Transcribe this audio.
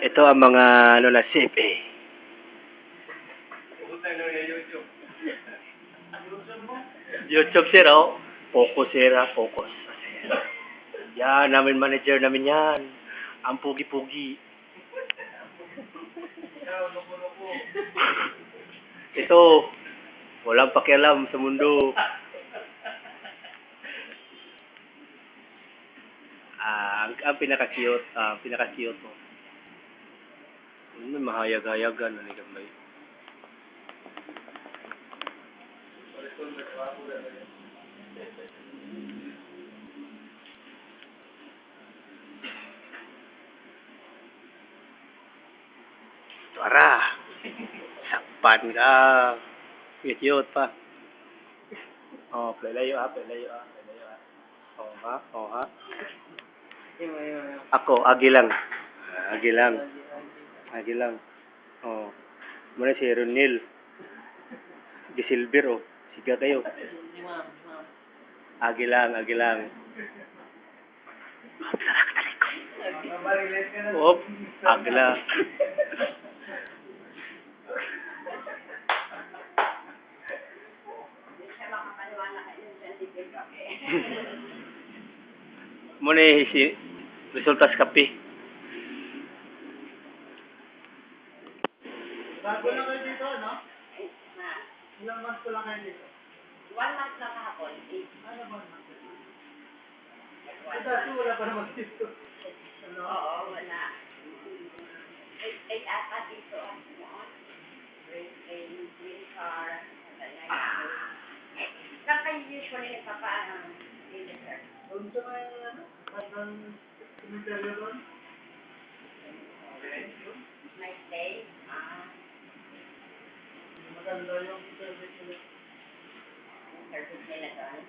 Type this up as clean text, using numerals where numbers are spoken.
Ito ang mga lola safe eh. YouTube sir, oh. Focus sir, focus. Yan, namin manager namin yan. Ang pugi-pugi. Ito, walang pakialam sa mundo. Ang pinaka-cute mo. May mahayag-hayagan na ni Gamay. Tara! Sakpan ka! Cute pa. Oh, play layo. Oh ha. Ako, agi lang. Oh. Muna si Ronil. Si Silver, oh. Siga kayo. Agi lang. Op, agi lang. Muna si resulta sa kape. Bago lang kayo dito, no? Ilang months ko lang kayo dito? 1 month na kahapon. Ano 1 month? Dati wala pa naman dito. Ano? Oo, wala. Ay, ata dito. Green car. Saan kayo usually nagpapa-deliver? Doon sa may, ano? Parang cemetery doon? Nice day. Maganda yung service nila. Service nila doon.